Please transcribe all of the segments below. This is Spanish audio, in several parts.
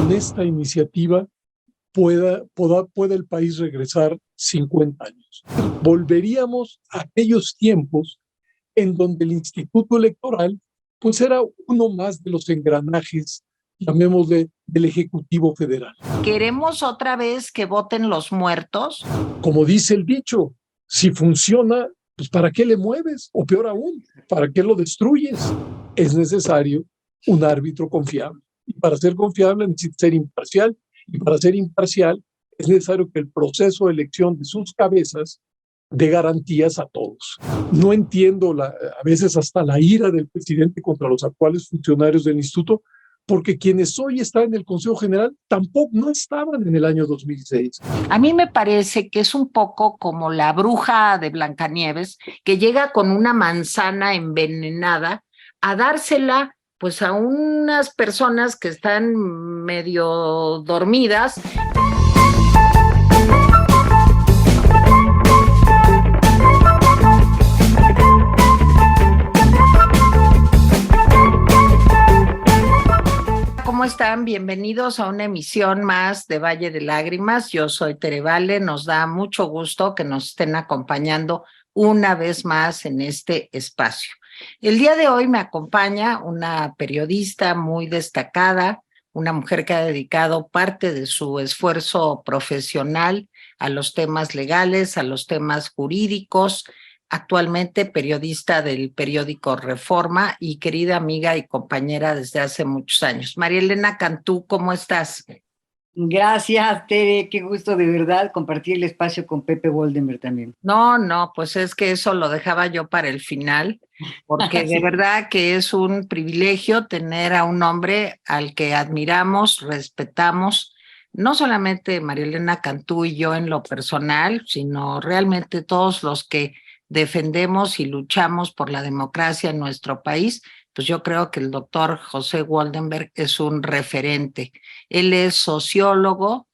con esta iniciativa pueda el país regresar 50 años. Volveríamos a aquellos tiempos en donde el Instituto Electoral pues era uno más de los engranajes, llamémosle, del Ejecutivo Federal. ¿Queremos otra vez que voten los muertos? Como dice el dicho, si funciona, pues ¿para qué le mueves? O peor aún, ¿para qué lo destruyes? Es necesario un árbitro confiable. Y para ser confiable necesita ser imparcial. Y para ser imparcial es necesario que el proceso de elección de sus cabezas dé garantías a todos. No entiendo a veces hasta la ira del presidente contra los actuales funcionarios del instituto, porque quienes hoy están en el Consejo General tampoco no estaban en el año 2006. A mí me parece que es un poco como la bruja de Blancanieves, que llega con una manzana envenenada a dársela pues a unas personas que están medio dormidas. ¿Cómo están? Bienvenidos a una emisión más de Valle de Lágrimas. Yo soy Tere Vale. Nos da mucho gusto que nos estén acompañando una vez más en este espacio. El día de hoy me acompaña una periodista muy destacada, una mujer que ha dedicado parte de su esfuerzo profesional a los temas legales, a los temas jurídicos, actualmente periodista del periódico Reforma y querida amiga y compañera desde hace muchos años. María Elena Cantú, ¿cómo estás? Gracias, Tere, qué gusto de verdad compartir el espacio con Pepe Woldenberg también. No, pues es que eso lo dejaba yo para el final, porque de verdad que es un privilegio tener a un hombre al que admiramos, respetamos, no solamente María Elena Cantú y yo en lo personal, sino realmente todos los que defendemos y luchamos por la democracia en nuestro país. Pues yo creo que el doctor José Woldenberg es un referente. Él es sociólogo,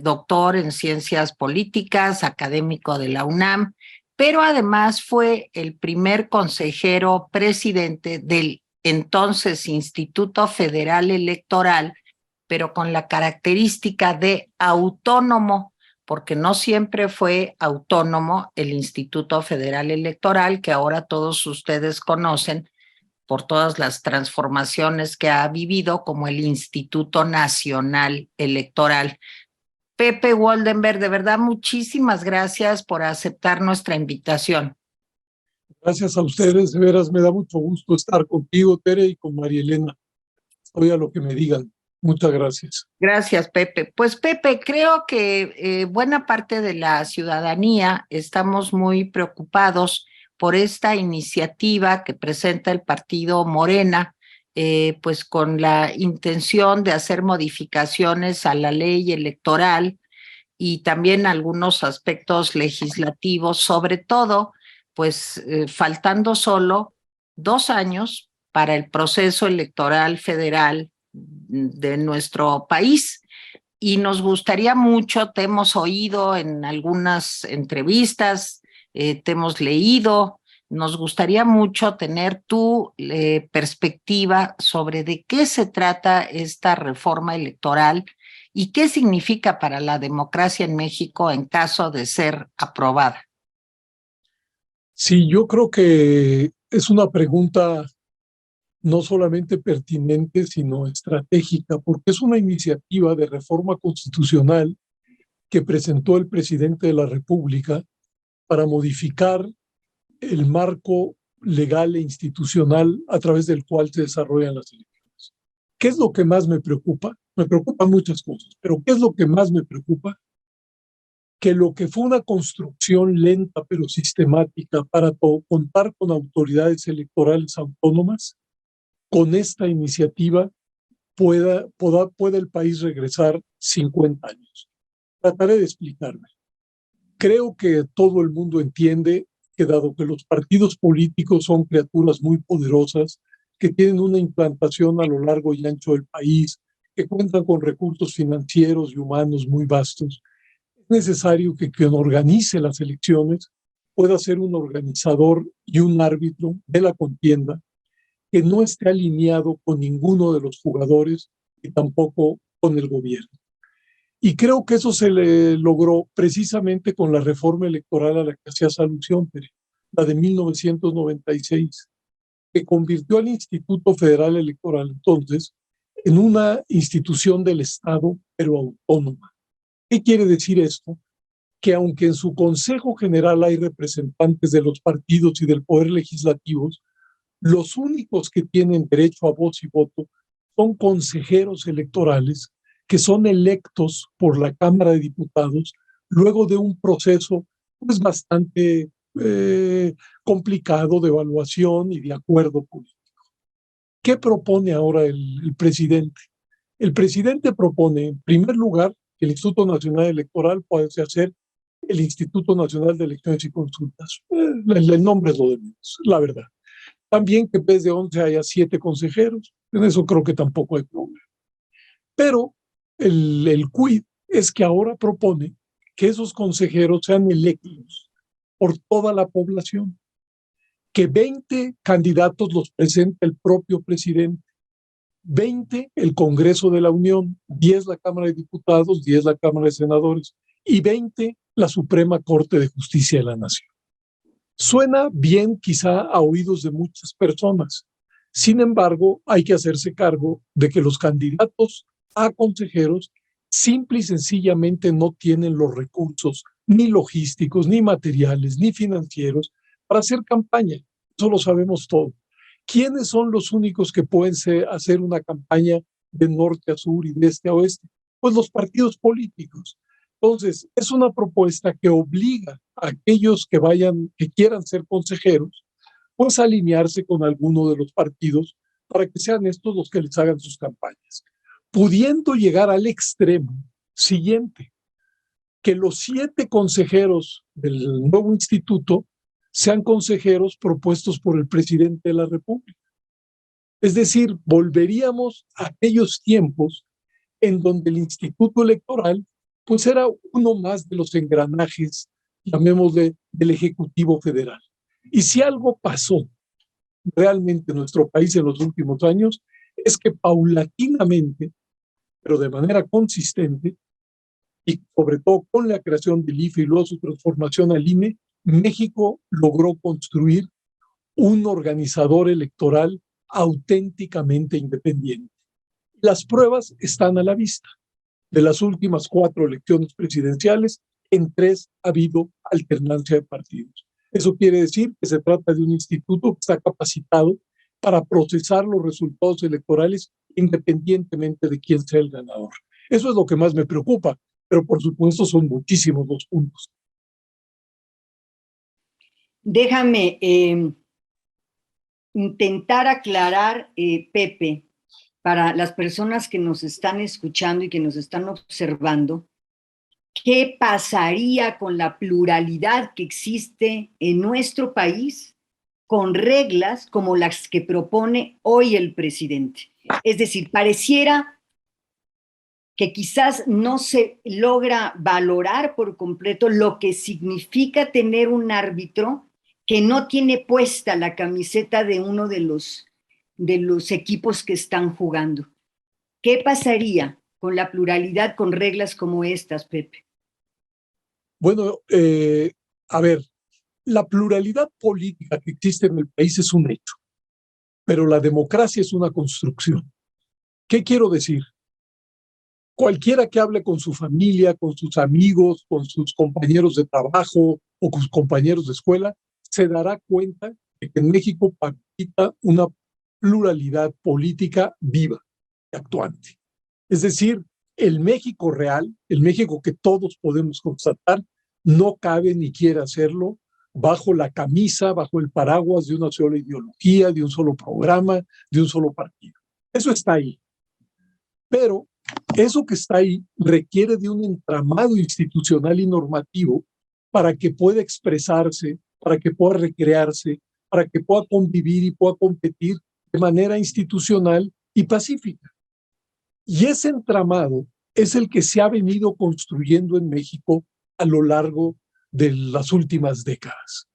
doctor en ciencias políticas, académico de la UNAM, pero además fue el primer consejero presidente del entonces Instituto Federal Electoral, pero con la característica de autónomo, porque no siempre fue autónomo el Instituto Federal Electoral, que ahora todos ustedes conocen por todas las transformaciones que ha vivido como el Instituto Nacional Electoral. Pepe Woldenberg, de verdad, muchísimas gracias por aceptar nuestra invitación. Gracias a ustedes, de veras me da mucho gusto estar contigo, Tere, y con María Elena. Estoy a lo que me digan. Muchas gracias. Gracias, Pepe. Pues, Pepe, creo que buena parte de la ciudadanía estamos muy preocupados por esta iniciativa que presenta el partido Morena, pues con la intención de hacer modificaciones a la ley electoral y también algunos aspectos legislativos, sobre todo, pues faltando solo 2 años para el proceso electoral federal de nuestro país. Y nos gustaría mucho, te hemos oído en algunas entrevistas, te hemos leído, nos gustaría mucho tener tu perspectiva sobre de qué se trata esta reforma electoral y qué significa para la democracia en México en caso de ser aprobada. Sí, yo creo que es una pregunta no solamente pertinente, sino estratégica, porque es una iniciativa de reforma constitucional que presentó el presidente de la República para modificar el marco legal e institucional a través del cual se desarrollan las elecciones. ¿Qué es lo que más me preocupa? Me preocupan muchas cosas, pero ¿qué es lo que más me preocupa? Que lo que fue una construcción lenta pero sistemática para contar con autoridades electorales autónomas, con esta iniciativa pueda el país regresar 50 años. Trataré de explicarme. Creo que todo el mundo entiende que dado que los partidos políticos son criaturas muy poderosas, que tienen una implantación a lo largo y ancho del país, que cuentan con recursos financieros y humanos muy vastos, es necesario que quien organice las elecciones pueda ser un organizador y un árbitro de la contienda que no esté alineado con ninguno de los jugadores y tampoco con el gobierno. Y creo que eso se le logró precisamente con la reforma electoral a la que hacías alusión, Tere, la de 1996, que convirtió al Instituto Federal Electoral entonces en una institución del Estado, pero autónoma. ¿Qué quiere decir esto? Que aunque en su Consejo General hay representantes de los partidos y del Poder Legislativo, los únicos que tienen derecho a voz y voto son consejeros electorales que son electos por la Cámara de Diputados luego de un proceso pues, bastante complicado de evaluación y de acuerdo político. ¿Qué propone ahora el presidente? El presidente propone, en primer lugar, que el Instituto Nacional Electoral puede hacer el Instituto Nacional de Elecciones y Consultas. El nombre es lo de menos, la verdad. También que en vez de 11 haya 7 consejeros. En eso creo que tampoco hay problema. Pero el quid es que ahora propone que esos consejeros sean electos por toda la población, que 20 candidatos los presente el propio presidente, 20 el Congreso de la Unión, 10 la Cámara de Diputados, 10 la Cámara de Senadores y 20 la Suprema Corte de Justicia de la Nación. Suena bien quizá a oídos de muchas personas. Sin embargo, hay que hacerse cargo de que los candidatos a consejeros simple y sencillamente no tienen los recursos ni logísticos, ni materiales, ni financieros para hacer campaña. Eso lo sabemos todo. ¿Quiénes son los únicos que pueden hacer una campaña de norte a sur y de este a oeste? Pues los partidos políticos. Entonces, es una propuesta que obliga a aquellos que quieran ser consejeros, pues a alinearse con alguno de los partidos para que sean estos los que les hagan sus campañas. Pudiendo llegar al extremo siguiente, que los 7 consejeros del nuevo instituto sean consejeros propuestos por el presidente de la República. Es decir, volveríamos a aquellos tiempos en donde el Instituto Electoral pues era uno más de los engranajes, llamémosle, del Ejecutivo Federal. Y si algo pasó realmente en nuestro país en los últimos años, es que paulatinamente, pero de manera consistente, y sobre todo con la creación del IFE y luego su transformación al INE, México logró construir un organizador electoral auténticamente independiente. Las pruebas están a la vista. De las últimas 4 elecciones presidenciales, en 3 ha habido alternancia de partidos. Eso quiere decir que se trata de un instituto que está capacitado para procesar los resultados electorales independientemente de quién sea el ganador. Eso es lo que más me preocupa, pero por supuesto son muchísimos los puntos. Déjame intentar aclarar, Pepe, para las personas que nos están escuchando y que nos están observando, ¿qué pasaría con la pluralidad que existe en nuestro país con reglas como las que propone hoy el presidente? Es decir, pareciera que quizás no se logra valorar por completo lo que significa tener un árbitro que no tiene puesta la camiseta de uno de los equipos que están jugando. ¿Qué pasaría con la pluralidad con reglas como estas, Pepe? Bueno, a ver, la pluralidad política que existe en el país es un hecho, pero la democracia es una construcción. ¿Qué quiero decir? Cualquiera que hable con su familia, con sus amigos, con sus compañeros de trabajo o con sus compañeros de escuela, se dará cuenta de que en México palpita una pluralidad política viva y actuante. Es decir, el México real, el México que todos podemos constatar, no cabe ni quiere hacerlo bajo la camisa, bajo el paraguas de una sola ideología, de un solo programa, de un solo partido. Eso está ahí. Pero eso que está ahí requiere de un entramado institucional y normativo para que pueda expresarse, para que pueda recrearse, para que pueda convivir y pueda competir de manera institucional y pacífica. Y ese entramado es el que se ha venido construyendo en México a lo largo de las últimas décadas.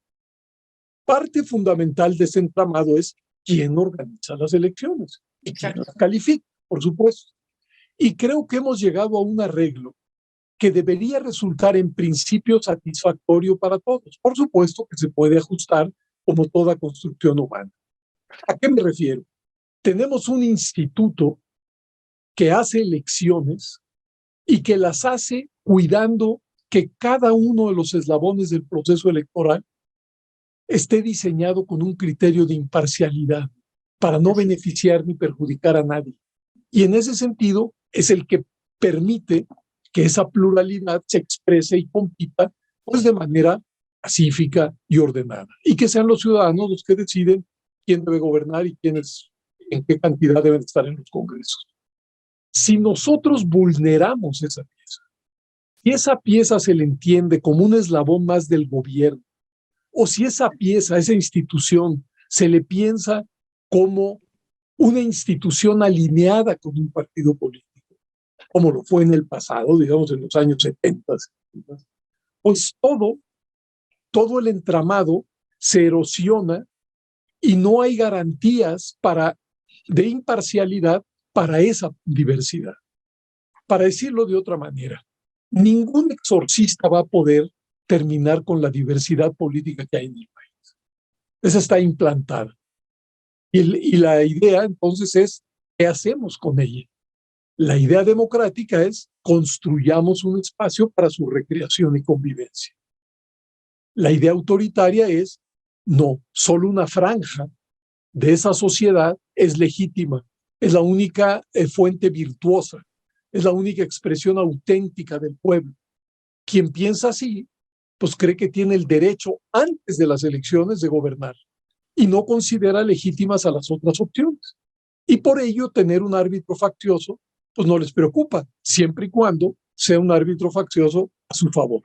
Parte fundamental de ese entramado es quién organiza las elecciones y quién las califica, por supuesto. Y creo que hemos llegado a un arreglo que debería resultar en principio satisfactorio para todos. Por supuesto que se puede ajustar como toda construcción humana. ¿A qué me refiero? Tenemos un instituto que hace elecciones y que las hace cuidando que cada uno de los eslabones del proceso electoral esté diseñado con un criterio de imparcialidad para no beneficiar ni perjudicar a nadie. Y en ese sentido es el que permite que esa pluralidad se exprese y compita pues de manera pacífica y ordenada. Y que sean los ciudadanos los que deciden quién debe gobernar y quiénes, en qué cantidad deben estar en los congresos. Si nosotros vulneramos esa pieza, si esa pieza se le entiende como un eslabón más del gobierno, o si esa pieza, esa institución, se le piensa como una institución alineada con un partido político, como lo fue en el pasado, digamos en los años 70, pues todo el entramado se erosiona y no hay garantías de imparcialidad para esa diversidad. Para decirlo de otra manera, ningún exorcista va a poder terminar con la diversidad política que hay en el país. Esa está implantada. Y la idea entonces es, ¿qué hacemos con ella? La idea democrática es construyamos un espacio para su recreación y convivencia. La idea autoritaria es, no, solo una franja de esa sociedad es legítima, es la única fuente virtuosa, es la única expresión auténtica del pueblo. Quien piensa así, pues cree que tiene el derecho antes de las elecciones de gobernar y no considera legítimas a las otras opciones. Y por ello tener un árbitro faccioso pues no les preocupa, siempre y cuando sea un árbitro faccioso a su favor.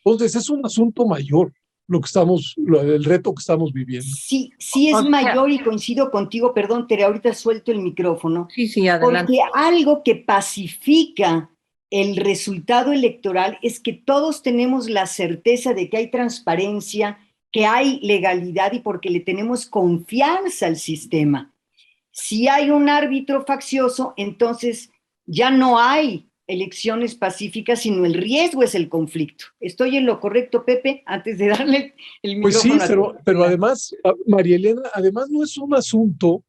Entonces es un asunto mayor el reto que estamos viviendo. Sí, sí es mayor y coincido contigo, perdón, Tere, ahorita suelto el micrófono. Sí, adelante. Porque algo que pacifica el resultado electoral es que todos tenemos la certeza de que hay transparencia, que hay legalidad y porque le tenemos confianza al sistema. Si hay un árbitro faccioso, entonces ya no hay elecciones pacíficas, sino el riesgo es el conflicto. ¿Estoy en lo correcto, Pepe? Antes de darle el micrófono. Pues sí, pero además, María Elena, además no es un asunto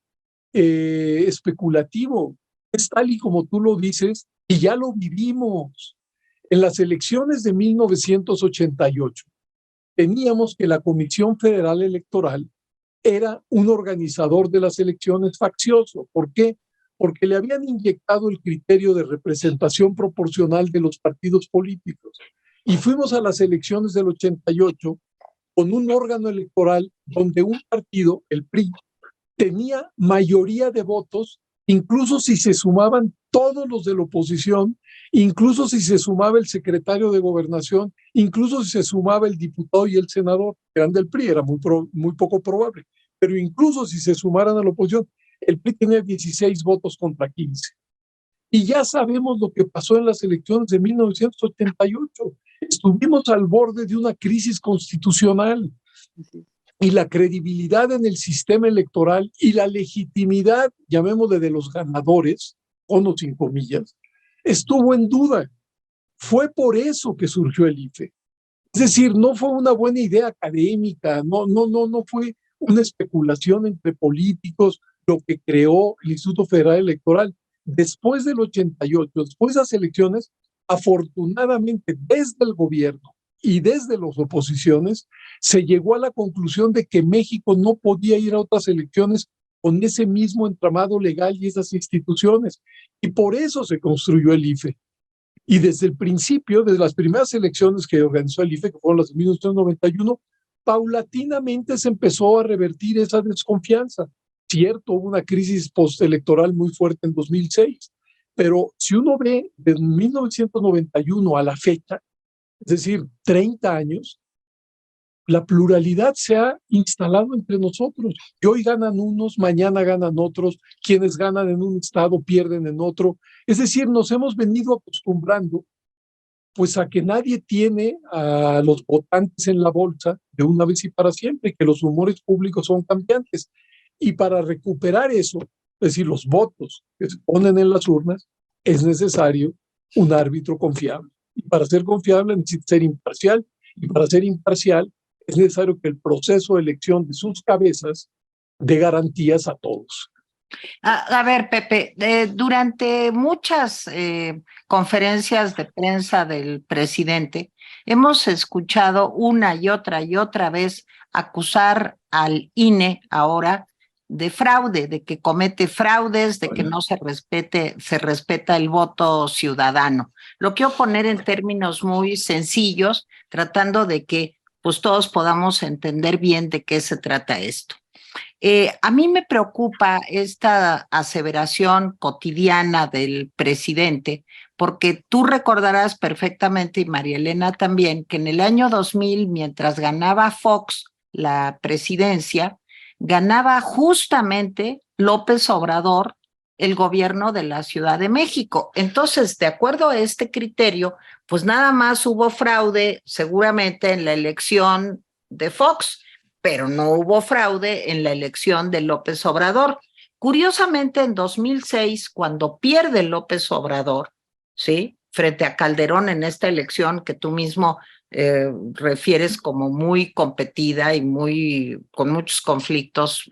especulativo. Es tal y como tú lo dices, y ya lo vivimos. En las elecciones de 1988, teníamos que la Comisión Federal Electoral era un organizador de las elecciones faccioso. ¿Por qué? Porque le habían inyectado el criterio de representación proporcional de los partidos políticos. Y fuimos a las elecciones del 88 con un órgano electoral donde un partido, el PRI, tenía mayoría de votos, incluso si se sumaban todos los de la oposición, incluso si se sumaba el secretario de Gobernación, incluso si se sumaba el diputado y el senador, que eran del PRI, era muy poco probable, pero incluso si se sumaran a la oposición, el PRI tenía 16 votos contra 15. Y ya sabemos lo que pasó en las elecciones de 1988. Estuvimos al borde de una crisis constitucional. Y la credibilidad en el sistema electoral y la legitimidad, llamémosle, de los ganadores, con o sin comillas, estuvo en duda. Fue por eso que surgió el IFE. Es decir, no fue una buena idea académica, no fue una especulación entre políticos lo que creó el Instituto Federal Electoral. Después del 88, después de las elecciones, afortunadamente desde el gobierno y desde las oposiciones, se llegó a la conclusión de que México no podía ir a otras elecciones con ese mismo entramado legal y esas instituciones. Y por eso se construyó el IFE. Y desde el principio, desde las primeras elecciones que organizó el IFE, que fueron las de 1991, paulatinamente se empezó a revertir esa desconfianza. Cierto, hubo una crisis postelectoral muy fuerte en 2006, pero si uno ve desde 1991 a la fecha, es decir, 30 años, la pluralidad se ha instalado entre nosotros. Y hoy ganan unos, mañana ganan otros, quienes ganan en un estado pierden en otro. Es decir, nos hemos venido acostumbrando pues a que nadie tiene a los votantes en la bolsa de una vez y para siempre, que los humores públicos son cambiantes. Y para recuperar eso, es decir, los votos que se ponen en las urnas, es necesario un árbitro confiable. Y para ser confiable necesita ser imparcial, y para ser imparcial es necesario que el proceso de elección de sus cabezas dé garantías a todos. A ver, Pepe, durante muchas conferencias de prensa del presidente, hemos escuchado una y otra vez acusar al INE ahora de fraude, de que comete fraudes, de que no se respeta el voto ciudadano. Lo quiero poner en términos muy sencillos, tratando de que pues todos podamos entender bien de qué se trata esto. A mí me preocupa esta aseveración cotidiana del presidente, porque tú recordarás perfectamente, y María Elena también, que en el año 2000, mientras ganaba Fox la presidencia, ganaba justamente López Obrador el gobierno de la Ciudad de México. Entonces, de acuerdo a este criterio, pues nada más hubo fraude seguramente en la elección de Fox, pero no hubo fraude en la elección de López Obrador. Curiosamente, en 2006, cuando pierde López Obrador, ¿sí?, frente a Calderón en esta elección que tú mismo refieres como muy competida y con muchos conflictos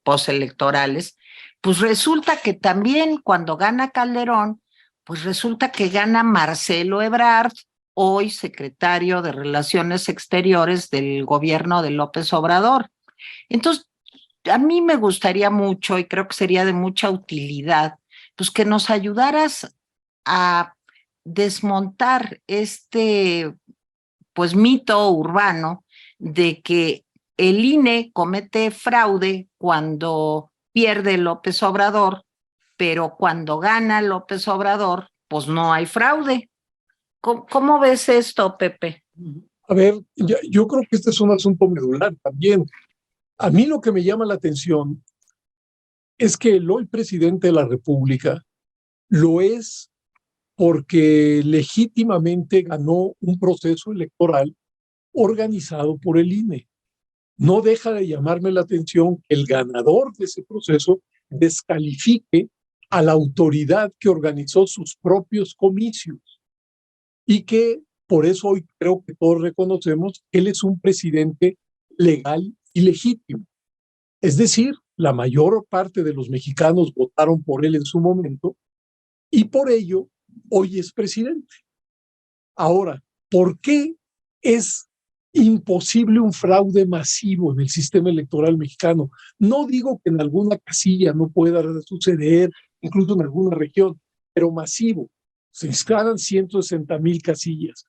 postelectorales, pues resulta que también cuando gana Calderón, pues resulta que gana Marcelo Ebrard, hoy secretario de Relaciones Exteriores del gobierno de López Obrador. Entonces, a mí me gustaría mucho, y creo que sería de mucha utilidad, pues que nos ayudaras a desmontar este, pues, mito urbano de que el INE comete fraude cuando pierde López Obrador, pero cuando gana López Obrador, pues no hay fraude. ¿Cómo ves esto, Pepe? A ver, yo creo que este es un asunto medular también. A mí lo que me llama la atención es que el hoy presidente de la República lo es porque legítimamente ganó un proceso electoral organizado por el INE. No deja de llamarme la atención que el ganador de ese proceso descalifique a la autoridad que organizó sus propios comicios y que por eso hoy creo que todos reconocemos que él es un presidente legal y legítimo. Es decir, la mayor parte de los mexicanos votaron por él en su momento y por ello hoy es presidente. Ahora, ¿por qué es imposible un fraude masivo en el sistema electoral mexicano? No digo que en alguna casilla no pueda suceder, incluso en alguna región, pero masivo. Se instalan 160,000 casillas.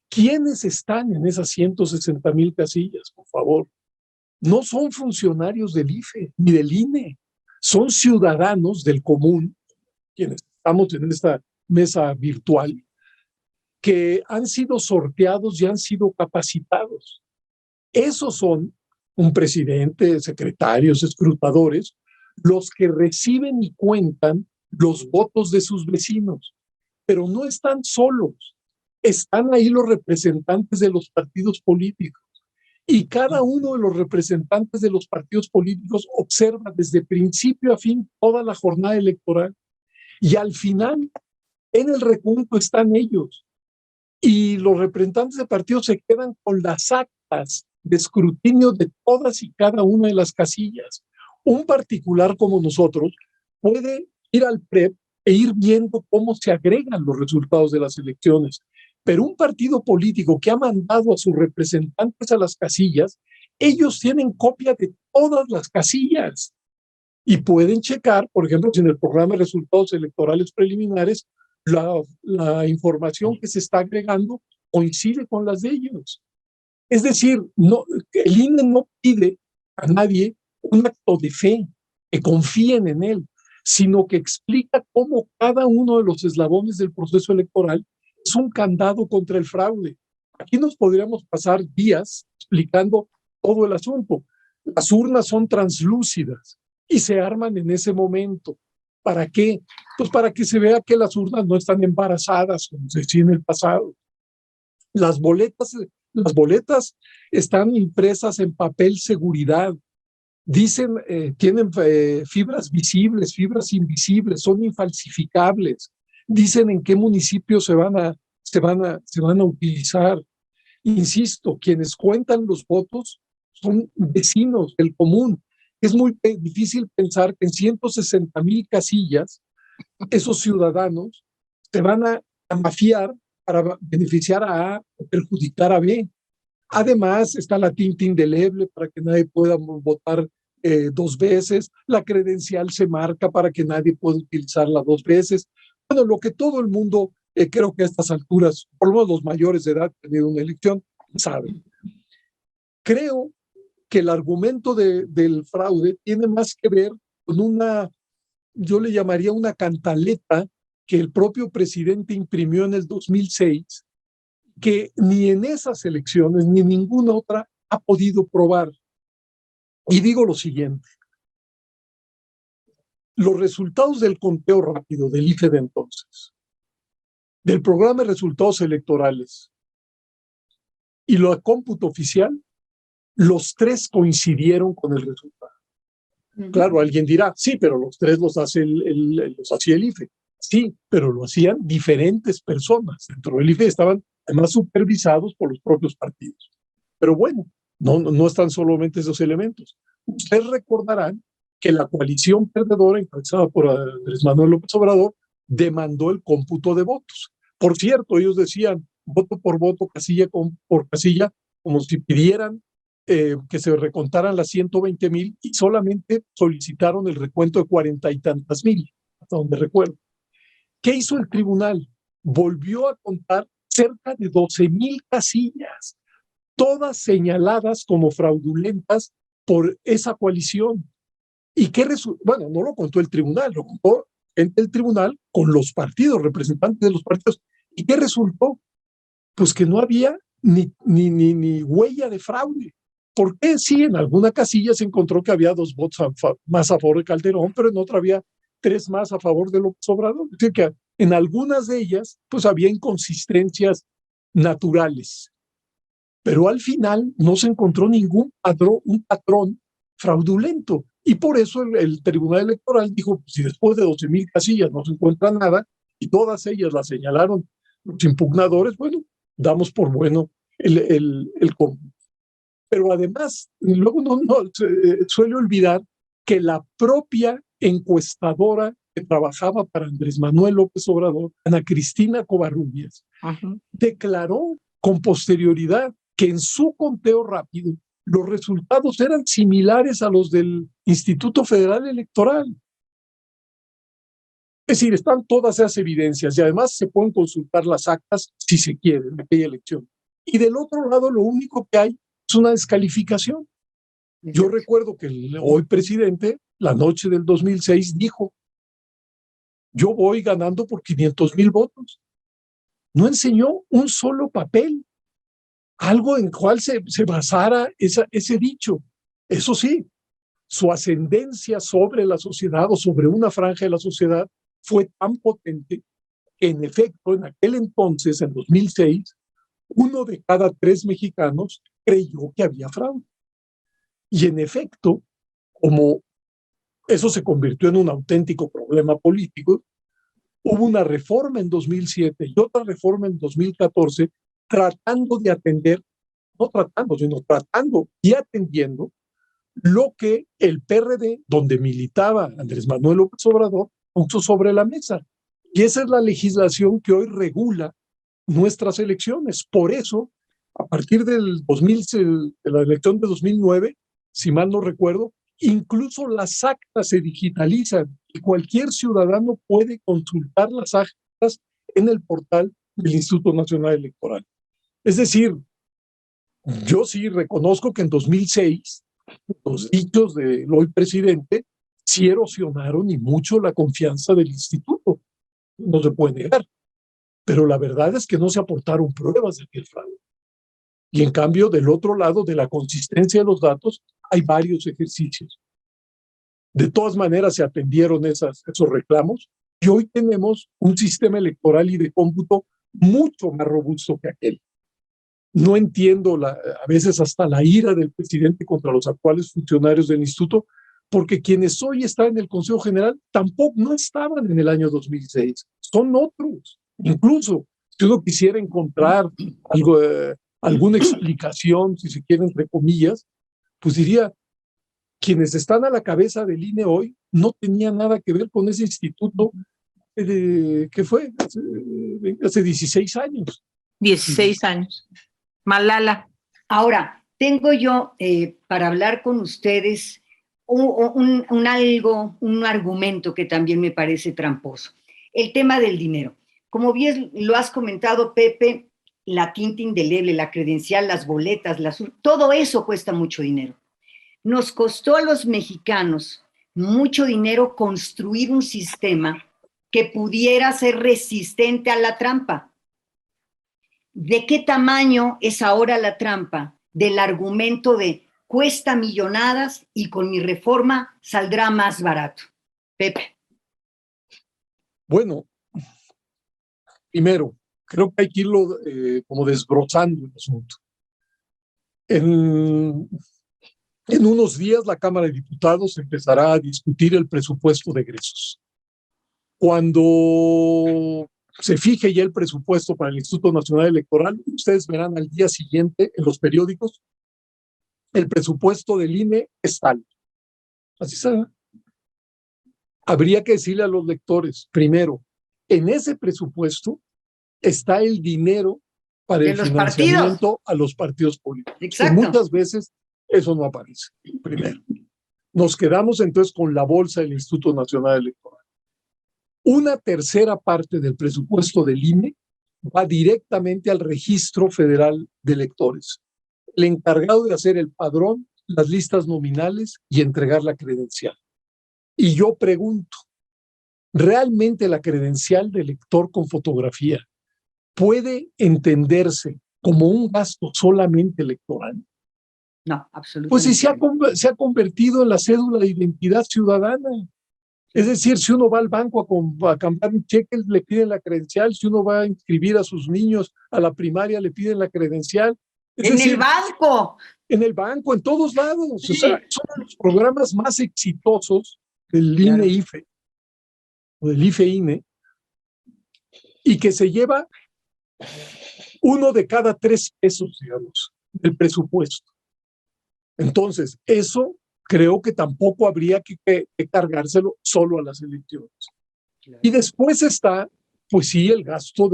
¿Quiénes están en esas 160,000 casillas, por favor? No son funcionarios del IFE ni del INE, son ciudadanos del común, quienes estamos en esta mesa virtual, que han sido sorteados y han sido capacitados. Esos son un presidente, secretarios, escrutadores, los que reciben y cuentan los votos de sus vecinos, pero no están solos, están ahí los representantes de los partidos políticos. Y cada uno de los representantes de los partidos políticos observa desde principio a fin toda la jornada electoral. Y al final, en el recuento están ellos. Y los representantes de partidos se quedan con las actas de escrutinio de todas y cada una de las casillas. Un particular como nosotros puede ir al PREP e ir viendo cómo se agregan los resultados de las elecciones. Pero un partido político que ha mandado a sus representantes a las casillas, ellos tienen copia de todas las casillas y pueden checar, por ejemplo, si en el programa de resultados electorales preliminares la información que se está agregando coincide con las de ellos. Es decir, no, el INE no pide a nadie un acto de fe, que confíen en él, sino que explica cómo cada uno de los eslabones del proceso electoral es un candado contra el fraude. Aquí nos podríamos pasar días explicando todo el asunto. Las urnas son translúcidas y se arman en ese momento. ¿Para qué? Pues para que se vea que las urnas no están embarazadas, como se decía en el pasado. Las boletas están impresas en papel seguridad. Dicen, tienen fibras visibles, fibras invisibles, son infalsificables. dicen en qué municipios se van a utilizar. Insisto, quienes cuentan los votos son vecinos del común. Es muy difícil pensar que en 160,000 casillas esos ciudadanos se van a mafiar para beneficiar a A o perjudicar a B. Además, está la tinta indeleble para que nadie pueda votar 2 veces, la credencial se marca para que nadie pueda utilizarla 2 veces. Bueno, lo que todo el mundo, creo que a estas alturas, por lo menos los mayores de edad que han tenido una elección, saben. Creo que el argumento del fraude tiene más que ver con una, yo le llamaría una cantaleta que el propio presidente imprimió en el 2006, que ni en esas elecciones ni en ninguna otra ha podido probar. Y digo lo siguiente: los resultados del conteo rápido del IFE de entonces, del programa de resultados electorales y lo de cómputo oficial, los tres coincidieron con el resultado. Claro, alguien dirá, sí, pero los tres los hacía el IFE. Sí, pero lo hacían diferentes personas. Dentro del IFE estaban además supervisados por los propios partidos. Pero bueno, no están solamente esos elementos. Ustedes recordarán que la coalición perdedora, encabezada por Andrés Manuel López Obrador, demandó el cómputo de votos. Por cierto, ellos decían voto por voto, casilla por casilla, como si pidieran que se recontaran las 120,000 y solamente solicitaron el recuento de 40 y tantas mil, hasta donde recuerdo. ¿Qué hizo el tribunal? Volvió a contar cerca de 12,000 casillas, todas señaladas como fraudulentas por esa coalición. ¿Y qué resultó? Bueno, no lo contó el tribunal, lo contó gente del tribunal con los partidos, representantes de los partidos. ¿Y qué resultó? Pues que no había ni huella de fraude. ¿Por qué? Sí, en alguna casilla se encontró que había 2 votos más a favor de Calderón, pero en otra había 3 más a favor de López Obrador. Es decir, que en algunas de ellas pues había inconsistencias naturales. Pero al final no se encontró ningún patrón fraudulento. Y por eso el Tribunal Electoral dijo, pues, si después de 12,000 casillas no se encuentra nada y todas ellas las señalaron los impugnadores, bueno, damos por bueno el cómputo. Pero además, luego suele olvidar que la propia encuestadora que trabajaba para Andrés Manuel López Obrador, Ana Cristina Covarrubias, declaró con posterioridad que en su conteo rápido los resultados eran similares a los del Instituto Federal Electoral. Es decir, están todas esas evidencias y además se pueden consultar las actas si se quiere de aquella elección. Y del otro lado, lo único que hay es una descalificación. Yo recuerdo que el hoy presidente, la noche del 2006, dijo, yo voy ganando por 500,000 votos. No enseñó un solo papel, algo en cual se basara ese dicho. Eso sí, su ascendencia sobre la sociedad o sobre una franja de la sociedad fue tan potente que en efecto en aquel entonces, en 2006, 1 de cada 3 mexicanos creyó que había fraude. Y en efecto, como eso se convirtió en un auténtico problema político, hubo una reforma en 2007 y otra reforma en 2014 tratando de atender, no tratando, sino tratando y atendiendo lo que el PRD, donde militaba Andrés Manuel López Obrador, puso sobre la mesa. Y esa es la legislación que hoy regula nuestras elecciones. Por eso, a partir del 2000, de la elección de 2009, si mal no recuerdo, incluso las actas se digitalizan y cualquier ciudadano puede consultar las actas en el portal del Instituto Nacional Electoral. Es decir, yo sí reconozco que en 2006 los dichos del hoy presidente sí erosionaron y mucho la confianza del instituto. No se puede negar. Pero la verdad es que no se aportaron pruebas de aquel fraude. Y en cambio, del otro lado de la consistencia de los datos, hay varios ejercicios. De todas maneras, se atendieron esos reclamos y hoy tenemos un sistema electoral y de cómputo mucho más robusto que aquel. No entiendo a veces hasta la ira del presidente contra los actuales funcionarios del instituto, porque quienes hoy están en el Consejo General tampoco no estaban en el año 2006, son otros. Incluso si uno quisiera encontrar algo, alguna explicación, si se quiere, entre comillas, pues diría, quienes están a la cabeza del INE hoy no tenían nada que ver con ese instituto que fue hace 16 años. 16 años. Malala. Ahora, tengo yo para hablar con ustedes un argumento que también me parece tramposo. El tema del dinero. Como bien lo has comentado, Pepe, la tinta indeleble, la credencial, las boletas, todo eso cuesta mucho dinero. Nos costó a los mexicanos mucho dinero construir un sistema que pudiera ser resistente a la trampa. ¿De qué tamaño es ahora la trampa del argumento de cuesta millonadas y con mi reforma saldrá más barato? Pepe. Bueno, primero, creo que hay que irlo como desbrozando el asunto. En unos días la Cámara de Diputados empezará a discutir el presupuesto de egresos. Cuando se fije ya el presupuesto para el Instituto Nacional Electoral, ustedes verán al día siguiente en los periódicos, el presupuesto del INE es tal. Así será. Habría que decirle a los lectores, primero, en ese presupuesto está el dinero para el financiamiento a los partidos políticos. Exacto. Que muchas veces eso no aparece, primero. Nos quedamos entonces con la bolsa del Instituto Nacional Electoral. Una tercera parte del presupuesto del INE va directamente al Registro Federal de Electores, el encargado de hacer el padrón, las listas nominales y entregar la credencial. Y yo pregunto, ¿realmente la credencial de elector con fotografía puede entenderse como un gasto solamente electoral? No, absolutamente. Pues si se ha convertido en la cédula de identidad ciudadana. Es decir, si uno va al banco a cambiar un cheque, le piden la credencial. Si uno va a inscribir a sus niños a la primaria, le piden la credencial. En el banco. En el banco, en todos lados. Sí. O sea, son los programas más exitosos del INE-IFE, o del IFE-INE, y que se lleva 1 de cada 3 pesos, digamos, del presupuesto. Entonces, eso creo que tampoco habría que cargárselo solo a las elecciones. Claro. Y después está, pues sí, el gasto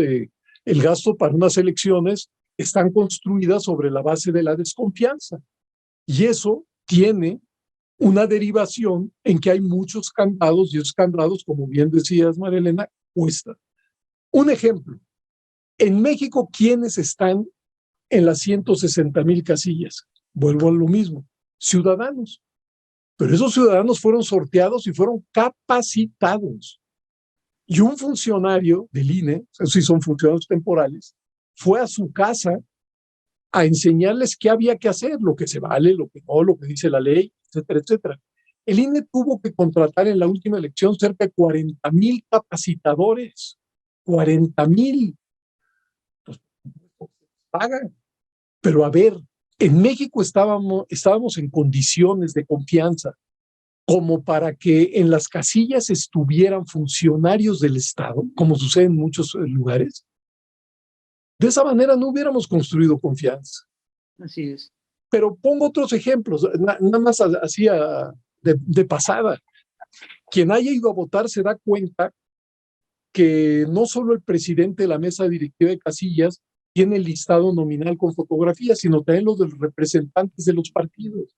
para unas elecciones están construidas sobre la base de la desconfianza. Y eso tiene una derivación en que hay muchos candados, y esos candados, como bien decías, María Elena, cuestan. Un ejemplo, en México, ¿quiénes están en las 160,000 casillas? Vuelvo a lo mismo, ciudadanos. Pero esos ciudadanos fueron sorteados y fueron capacitados. Y un funcionario del INE, si son funcionarios temporales, fue a su casa a enseñarles qué había que hacer, lo que se vale, lo que no, lo que dice la ley, etcétera, etcétera. El INE tuvo que contratar en la última elección cerca de 40,000 capacitadores. 40,000. Pues, pagan. Pero a ver, en México estábamos en condiciones de confianza como para que en las casillas estuvieran funcionarios del Estado, como sucede en muchos lugares. De esa manera no hubiéramos construido confianza. Así es. Pero pongo otros ejemplos, nada más así de pasada. Quien haya ido a votar se da cuenta que no solo el presidente de la mesa directiva de casillas tiene el listado nominal con fotografías, sino también los de los representantes de los partidos.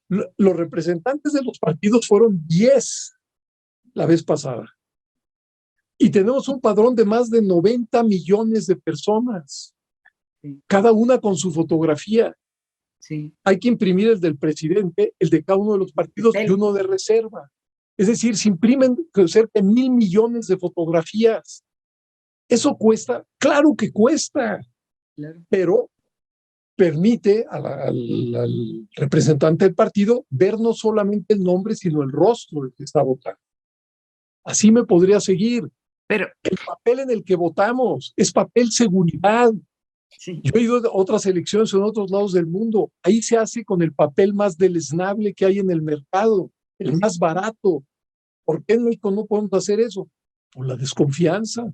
Los representantes de los partidos fueron 10 la vez pasada. Y tenemos un padrón de más de 90 millones de personas, cada una con su fotografía. Sí. Hay que imprimir el del presidente, el de cada uno de los partidos y uno de reserva. Es decir, se imprimen cerca de 1,000 millones de fotografías. ¿Eso cuesta? Claro que cuesta, claro. Pero permite al representante del partido ver no solamente el nombre, sino el rostro del que está votando. Así me podría seguir. Pero el papel en el que votamos es papel seguridad. Sí. Yo he ido a otras elecciones en otros lados del mundo. Ahí se hace con el papel más deleznable que hay en el mercado, el más barato. ¿Por qué en México no podemos hacer eso? Por la desconfianza.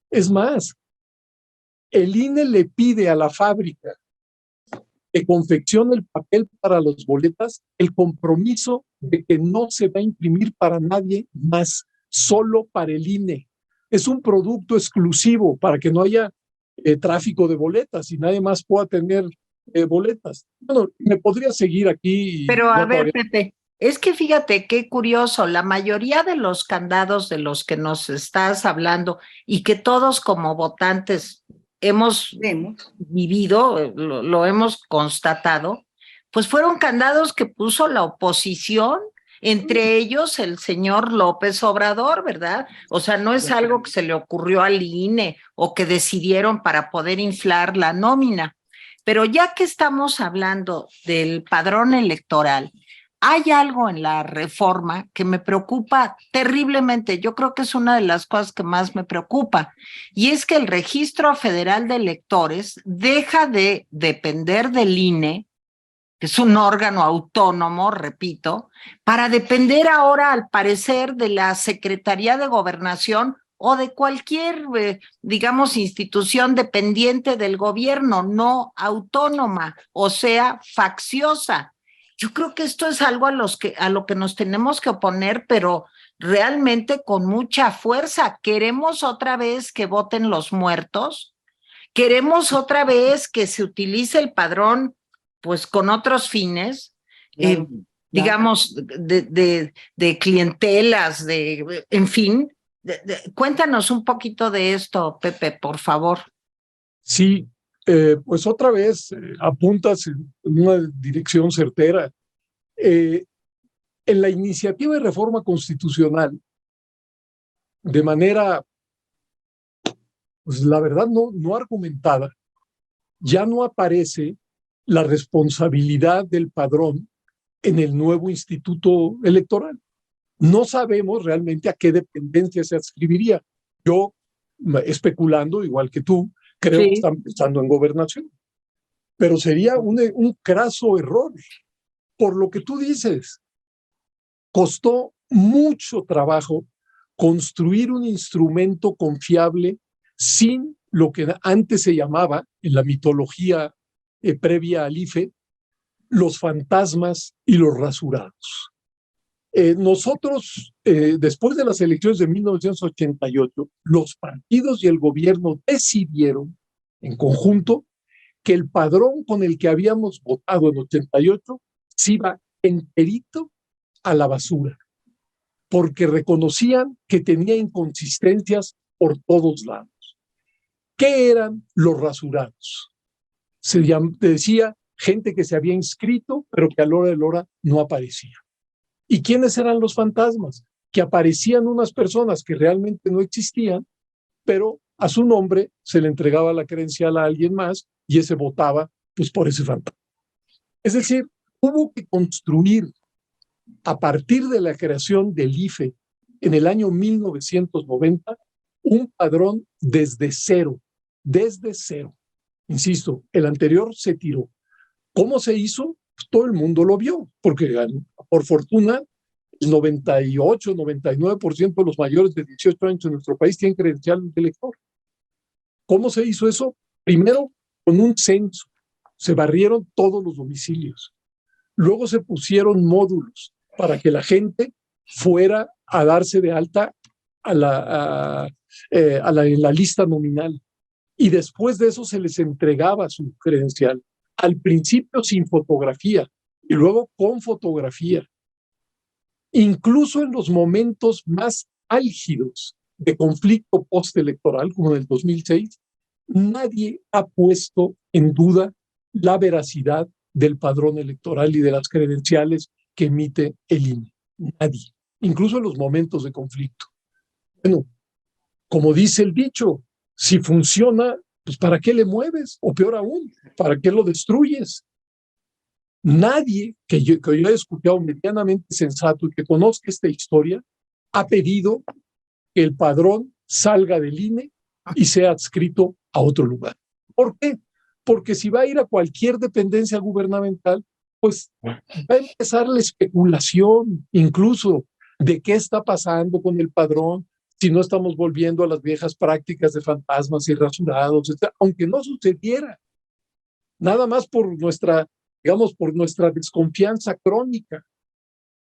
Es más, el INE le pide a la fábrica que confeccione el papel para las boletas el compromiso de que no se va a imprimir para nadie más, solo para el INE. Es un producto exclusivo para que no haya tráfico de boletas y nadie más pueda tener boletas. Bueno, me podría seguir aquí. Pero a ver, Pepe, es que fíjate qué curioso, la mayoría de los candados de los que nos estás hablando y que todos como votantes hemos vivido, lo hemos constatado, pues fueron candados que puso la oposición, entre ellos el señor López Obrador, ¿verdad? O sea, no es algo que se le ocurrió al INE o que decidieron para poder inflar la nómina. Pero ya que estamos hablando del padrón electoral, hay algo en la reforma que me preocupa terriblemente. Yo creo que es una de las cosas que más me preocupa, y es que el Registro Federal de Electores deja de depender del INE, que es un órgano autónomo, repito, para depender ahora, al parecer, de la Secretaría de Gobernación o de cualquier, digamos, institución dependiente del gobierno, no autónoma, o sea, facciosa. Yo creo que esto es algo a lo que nos tenemos que oponer, pero realmente con mucha fuerza. ¿Queremos otra vez que voten los muertos? ¿Queremos otra vez que se utilice el padrón pues con otros fines? Claro, digamos, de clientelas, en fin. Cuéntanos un poquito de esto, Pepe, por favor. Sí, pues otra vez apuntas en una dirección certera. En la iniciativa de reforma constitucional, de manera, pues la verdad no argumentada, ya no aparece la responsabilidad del padrón en el nuevo instituto electoral. No sabemos realmente a qué dependencia se adscribiría. Yo, especulando, igual que tú, creo que están pensando en gobernación. Pero sería un craso error. Por lo que tú dices, costó mucho trabajo construir un instrumento confiable sin lo que antes se llamaba, en la mitología previa al IFE, los fantasmas y los rasurados. Nosotros, después de las elecciones de 1988, los partidos y el gobierno decidieron en conjunto que el padrón con el que habíamos votado en 88 se iba enterito a la basura, porque reconocían que tenía inconsistencias por todos lados. ¿Qué eran los rasurados? Se decía gente que se había inscrito, pero que a la hora de la hora no aparecía. ¿Y quiénes eran los fantasmas? Que aparecían unas personas que realmente no existían, pero a su nombre se le entregaba la credencial a alguien más y ese votaba pues por ese fantasma. Es decir, hubo que construir a partir de la creación del IFE en el año 1990 un padrón desde cero. Insisto, el anterior se tiró. ¿Cómo se hizo? Todo el mundo lo vio, porque por fortuna el 98, 99% de los mayores de 18 años en nuestro país tienen credencial de elector. ¿Cómo se hizo eso? Primero, con un censo. Se barrieron todos los domicilios. Luego se pusieron módulos para que la gente fuera a darse de alta en la lista nominal. Y después de eso se les entregaba su credencial. Al principio sin fotografía y luego con fotografía. Incluso en los momentos más álgidos de conflicto postelectoral, como en el 2006, nadie ha puesto en duda la veracidad del padrón electoral y de las credenciales que emite el INE. Nadie, incluso en los momentos de conflicto. Bueno, como dice el dicho, si funciona, pues ¿para qué le mueves? O peor aún, ¿para qué lo destruyes? Nadie que yo haya escuchado medianamente sensato y que conozca esta historia ha pedido que el padrón salga del INE y sea adscrito a otro lugar. ¿Por qué? Porque si va a ir a cualquier dependencia gubernamental, pues va a empezar la especulación, incluso de qué está pasando con el padrón, si no estamos volviendo a las viejas prácticas de fantasmas y rasurados, etc., aunque no sucediera, nada más por nuestra, digamos, por nuestra desconfianza crónica.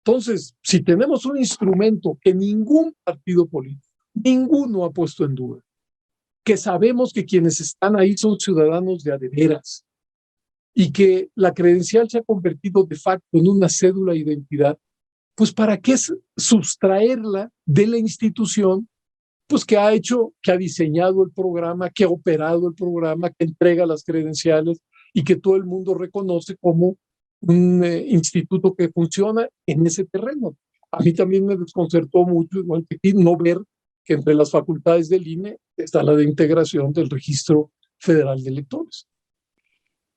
Entonces, si tenemos un instrumento que ningún partido político, ninguno ha puesto en duda, que sabemos que quienes están ahí son ciudadanos de a de veras y que la credencial se ha convertido de facto en una cédula de identidad, pues ¿para qué sustraerla de la institución pues que ha hecho, que ha diseñado el programa, que ha operado el programa, que entrega las credenciales y que todo el mundo reconoce como un instituto que funciona en ese terreno? A mí también me desconcertó mucho, igual que aquí, no ver que entre las facultades del INE está la de integración del Registro Federal de Electores.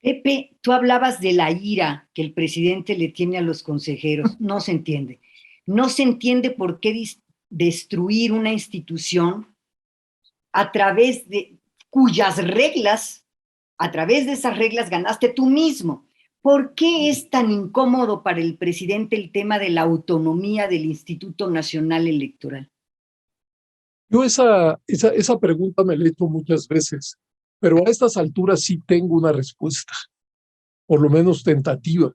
Pepe, tú hablabas de la ira que el presidente le tiene a los consejeros. No se entiende. No se entiende por qué destruir una institución a través de cuyas reglas, a través de esas reglas ganaste tú mismo. ¿Por qué es tan incómodo para el presidente el tema de la autonomía del Instituto Nacional Electoral? Yo esa pregunta me la he hecho muchas veces, pero a estas alturas sí tengo una respuesta, por lo menos tentativa.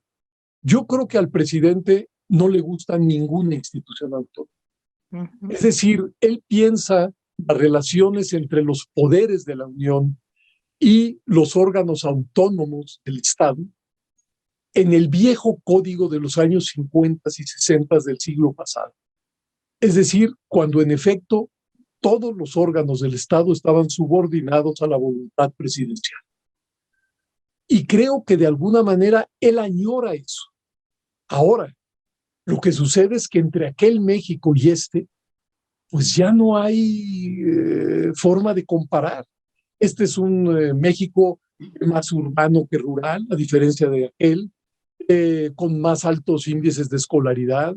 Yo creo que al presidente no le gusta ninguna institución autónoma. Es decir, él piensa las relaciones entre los poderes de la Unión y los órganos autónomos del Estado en el viejo código de los años 50 y 60 del siglo pasado. Es decir, cuando en efecto todos los órganos del Estado estaban subordinados a la voluntad presidencial. Y creo que de alguna manera él añora eso. Ahora, lo que sucede es que entre aquel México y este, pues ya no hay forma de comparar. Este es un México más urbano que rural, a diferencia de aquel, con más altos índices de escolaridad.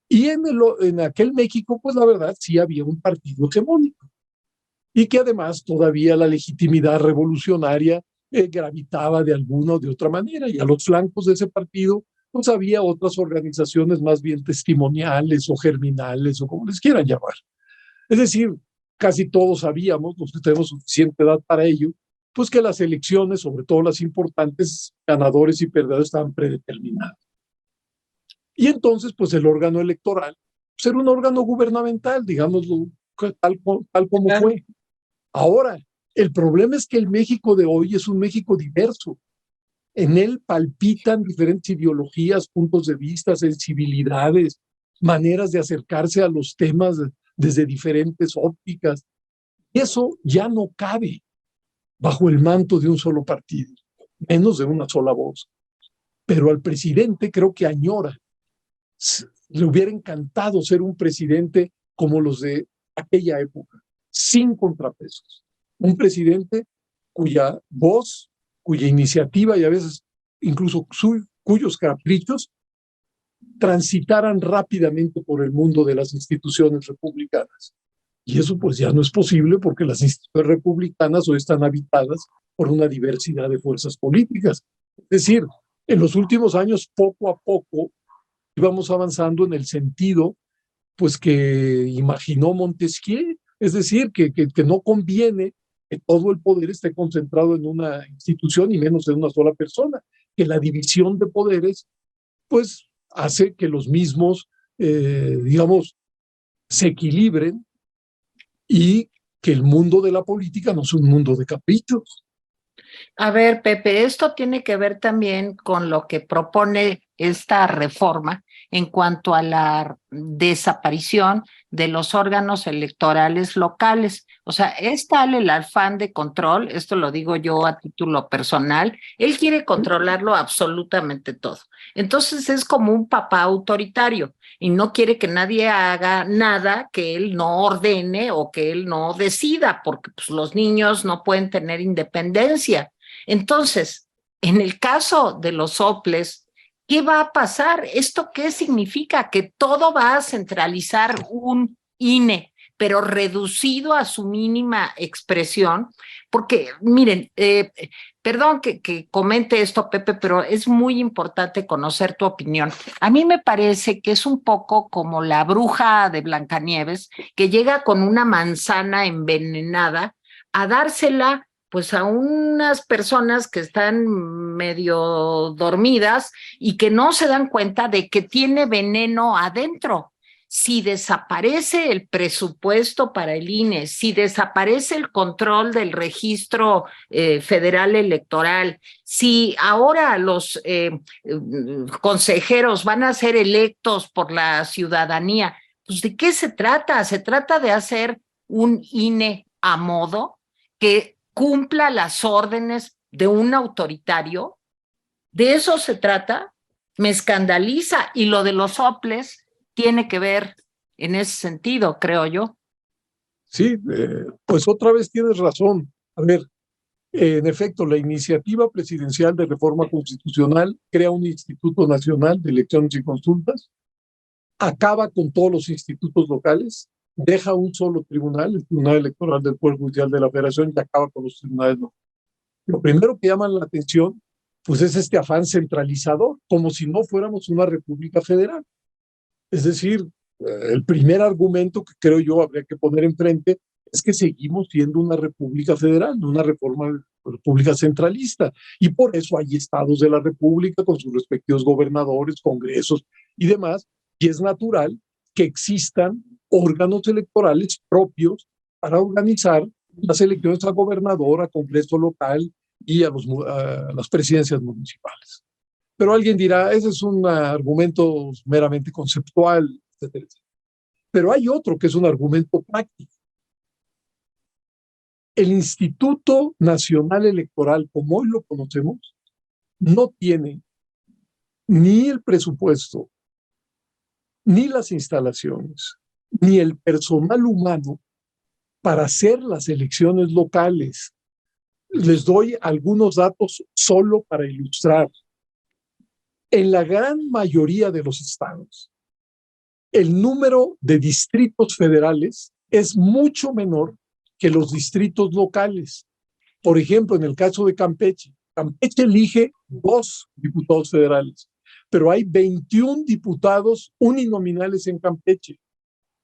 Y en aquel México, pues la verdad, sí había un partido hegemónico. Y que además todavía la legitimidad revolucionaria gravitaba de alguna o de otra manera. Y a los flancos de ese partido, pues había otras organizaciones más bien testimoniales o germinales o como les quieran llamar. Es decir, casi todos sabíamos, los que tenemos suficiente edad para ello, pues que las elecciones, sobre todo las importantes, ganadores y perdedores estaban predeterminados. Y entonces, pues el órgano electoral, pues era un órgano gubernamental, digámoslo, tal como fue. Ahora, el problema es que el México de hoy es un México diverso. En él palpitan diferentes ideologías, puntos de vista, sensibilidades, maneras de acercarse a los temas desde diferentes ópticas. Y eso ya no cabe bajo el manto de un solo partido, menos de una sola voz. Pero al presidente creo que añora. Le hubiera encantado ser un presidente como los de aquella época, sin contrapesos. Un presidente cuya voz, cuya iniciativa y a veces incluso cuyos caprichos transitaran rápidamente por el mundo de las instituciones republicanas. Y eso pues ya no es posible porque las instituciones republicanas hoy están habitadas por una diversidad de fuerzas políticas. Es decir, en los últimos años, poco a poco, íbamos avanzando en el sentido pues que imaginó Montesquieu, es decir, que no conviene que todo el poder esté concentrado en una institución y menos en una sola persona, que la división de poderes pues hace que los mismos, digamos, se equilibren y que el mundo de la política no es un mundo de caprichos. A ver, Pepe, esto tiene que ver también con lo que propone esta reforma en cuanto a la desaparición de los órganos electorales locales. O sea, es tal el afán de control, esto lo digo yo a título personal, él quiere controlarlo absolutamente todo. Entonces es como un papá autoritario y no quiere que nadie haga nada que él no ordene o que él no decida, porque pues, los niños no pueden tener independencia. Entonces, en el caso de los soples, ¿qué va a pasar? ¿Esto qué significa? Que todo va a centralizar un INE, pero reducido a su mínima expresión, porque miren, perdón que comente esto, Pepe, pero es muy importante conocer tu opinión. A mí me parece que es un poco como la bruja de Blancanieves, que llega con una manzana envenenada a dársela pues a unas personas que están medio dormidas y que no se dan cuenta de que tiene veneno adentro. Si desaparece el presupuesto para el INE, si desaparece el control del registro federal electoral, si ahora los consejeros van a ser electos por la ciudadanía, pues ¿de qué se trata? Se trata de hacer un INE a modo que cumpla las órdenes de un autoritario. De eso se trata. Me escandaliza, y lo de los soples tiene que ver en ese sentido, creo yo. Sí, pues otra vez tienes razón. A ver, en efecto, la iniciativa presidencial de reforma constitucional crea un Instituto Nacional de Elecciones y Consultas, acaba con todos los institutos locales, deja un solo tribunal, el Tribunal Electoral del Poder Judicial de la Federación, y acaba con los tribunales locales. Lo primero que llama la atención, pues es este afán centralizador, como si no fuéramos una república federal. Es decir, el primer argumento que creo yo habría que poner enfrente es que seguimos siendo una república federal, no una república centralista. Y por eso hay estados de la república con sus respectivos gobernadores, congresos y demás. Y es natural que existan órganos electorales propios para organizar las elecciones a gobernador, a congreso local y a las presidencias municipales. Pero alguien dirá, ese es un argumento meramente conceptual, etcétera, etcétera. Pero hay otro que es un argumento práctico. El Instituto Nacional Electoral, como hoy lo conocemos, no tiene ni el presupuesto, ni las instalaciones, ni el personal humano para hacer las elecciones locales. Les doy algunos datos solo para ilustrar. En la gran mayoría de los estados, el número de distritos federales es mucho menor que los distritos locales. Por ejemplo, en el caso de Campeche, Campeche elige 2 diputados federales, pero hay 21 diputados uninominales en Campeche.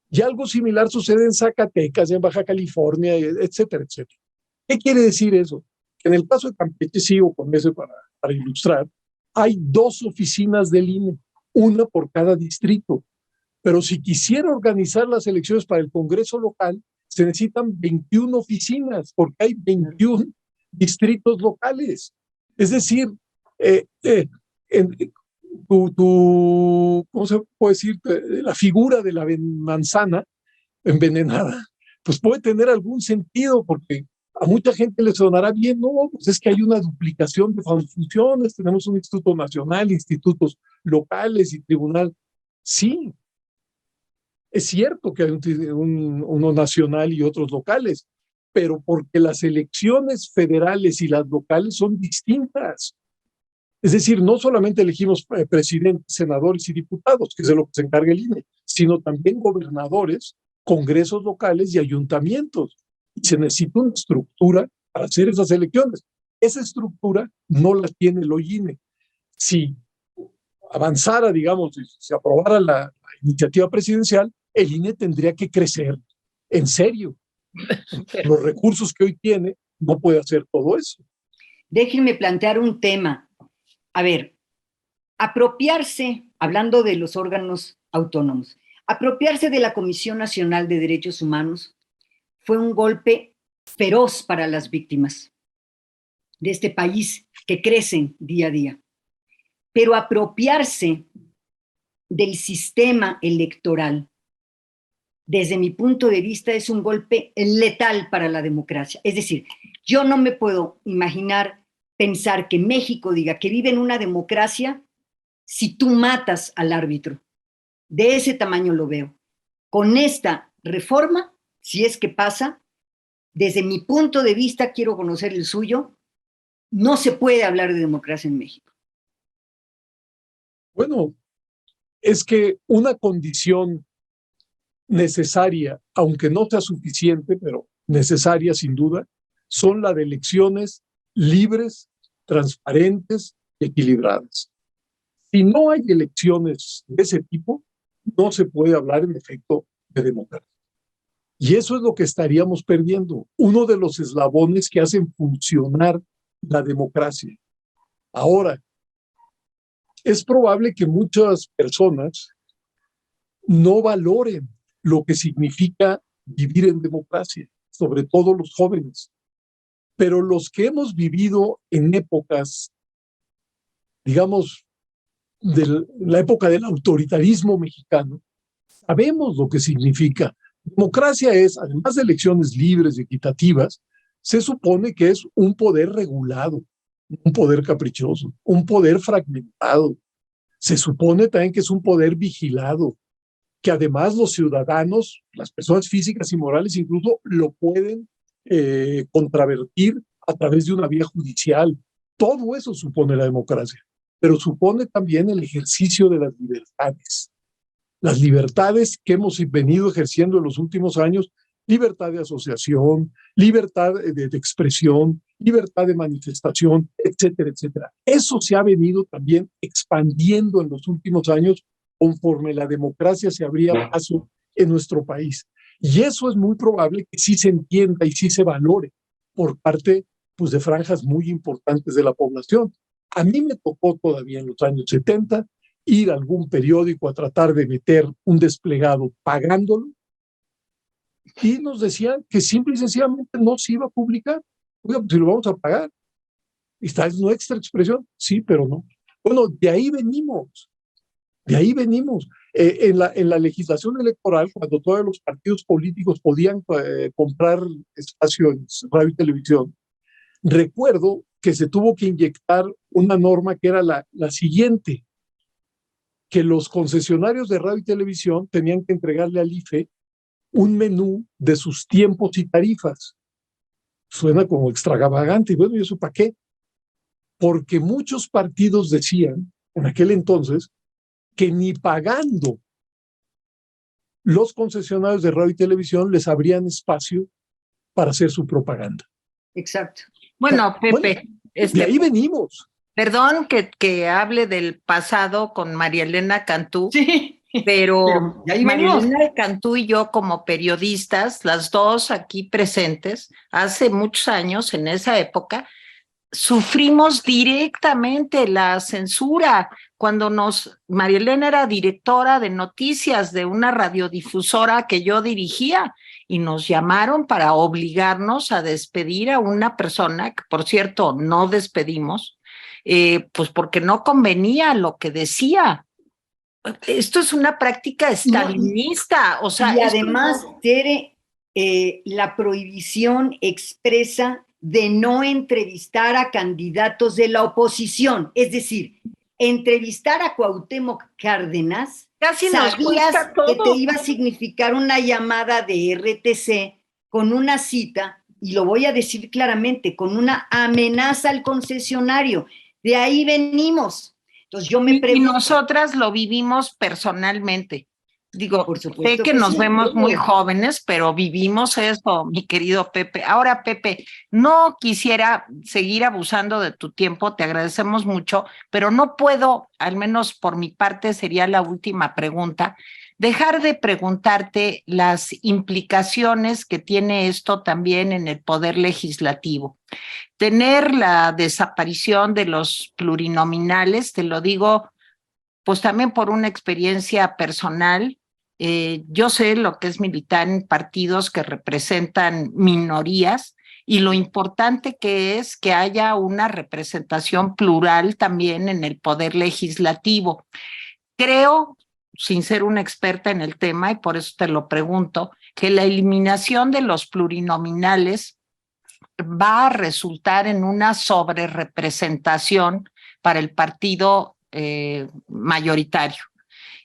Y algo similar sucede en Zacatecas, en Baja California, etcétera, etcétera. ¿Qué quiere decir eso? Que en el caso de Campeche, sigo con eso para ilustrar, hay 2 oficinas del INE, una por cada distrito. Pero si quisiera organizar las elecciones para el Congreso local, se necesitan 21 oficinas, porque hay 21 distritos locales. Es decir, ¿cómo se puede decir? La figura de la manzana envenenada, pues puede tener algún sentido, porque a mucha gente le sonará bien, no, pues es que hay una duplicación de funciones, tenemos un instituto nacional, institutos locales y tribunal. Sí, es cierto que hay uno nacional y otros locales, pero porque las elecciones federales y las locales son distintas. Es decir, no solamente elegimos presidentes, senadores y diputados, que es de lo que se encarga el INE, sino también gobernadores, congresos locales y ayuntamientos. Y se necesita una estructura para hacer esas elecciones. Esa estructura no la tiene el INE. Si avanzara, digamos, si se aprobara la iniciativa presidencial, el INE tendría que crecer en serio. Los recursos que hoy tiene no puede hacer todo eso. Déjenme plantear un tema. A ver, apropiarse, hablando de los órganos autónomos, apropiarse de la Comisión Nacional de Derechos Humanos fue un golpe feroz para las víctimas de este país que crecen día a día. Pero apropiarse del sistema electoral, desde mi punto de vista, es un golpe letal para la democracia. Es decir, yo no me puedo imaginar pensar que México diga que vive en una democracia si tú matas al árbitro. De ese tamaño lo veo. Con esta reforma, si es que pasa, desde mi punto de vista, quiero conocer el suyo, no se puede hablar de democracia en México. Bueno, es que una condición necesaria, aunque no sea suficiente, pero necesaria sin duda, son la de elecciones libres, transparentes y equilibradas. Si no hay elecciones de ese tipo, no se puede hablar en efecto de democracia. Y eso es lo que estaríamos perdiendo, uno de los eslabones que hacen funcionar la democracia. Ahora, es probable que muchas personas no valoren lo que significa vivir en democracia, sobre todo los jóvenes. Pero los que hemos vivido en épocas, digamos, de la época del autoritarismo mexicano, sabemos lo que significa. Democracia es, además de elecciones libres y equitativas, se supone que es un poder regulado, un poder caprichoso, un poder fragmentado. Se supone también que es un poder vigilado, que además los ciudadanos, las personas físicas y morales incluso, lo pueden contravertir a través de una vía judicial. Todo eso supone la democracia, pero supone también el ejercicio de las libertades que hemos venido ejerciendo en los últimos años, libertad de asociación, libertad de expresión, libertad de manifestación, etcétera, etcétera. Eso se ha venido también expandiendo en los últimos años conforme la democracia se abría paso en nuestro país. Y eso es muy probable que sí se entienda y sí se valore por parte, pues, de franjas muy importantes de la población. A mí me tocó todavía en los años 70 ir a algún periódico a tratar de meter un desplegado pagándolo, y nos decían que simple y sencillamente no se iba a publicar. Oiga, pues si lo vamos a pagar. ¿Y esta es nuestra expresión? Sí, pero no. Bueno, de ahí venimos. De ahí venimos. En la legislación electoral, cuando todos los partidos políticos podían comprar espacio en radio y televisión, recuerdo que se tuvo que inyectar una norma que era la siguiente, que los concesionarios de radio y televisión tenían que entregarle al IFE un menú de sus tiempos y tarifas. Suena como extravagante, y bueno, ¿y eso para qué? Porque muchos partidos decían en aquel entonces que ni pagando los concesionarios de radio y televisión les abrían espacio para hacer su propaganda. Exacto. Bueno, Pepe, de ahí venimos. Perdón que hable del pasado con María Elena Cantú, sí, pero María Elena Cantú y yo, como periodistas, las dos aquí presentes, hace muchos años, en esa época, sufrimos directamente la censura. Cuando María Elena era directora de noticias de una radiodifusora que yo dirigía, y nos llamaron para obligarnos a despedir a una persona, que por cierto no despedimos, pues porque no convenía lo que decía. Esto es una práctica estalinista. O sea, y además, Tere, la prohibición expresa de no entrevistar a candidatos de la oposición. Es decir, entrevistar a Cuauhtémoc Cárdenas, casi nos cuesta todo, que te iba a significar una llamada de RTC con una cita, y lo voy a decir claramente, con una amenaza al concesionario. De ahí venimos. Entonces yo me pregunto, y nosotras lo vivimos personalmente. Digo, por supuesto sé que nos vemos muy jóvenes, pero vivimos eso, mi querido Pepe. Ahora, Pepe, no quisiera seguir abusando de tu tiempo, te agradecemos mucho, pero no puedo, al menos por mi parte sería la última pregunta, dejar de preguntarte las implicaciones que tiene esto también en el poder legislativo. Tener la desaparición de los plurinominales, te lo digo, pues también por una experiencia personal. Yo sé lo que es militar en partidos que representan minorías y lo importante que es que haya una representación plural también en el poder legislativo. Creo, sin ser una experta en el tema, y por eso te lo pregunto, que la eliminación de los plurinominales va a resultar en una sobrerepresentación para el partido mayoritario.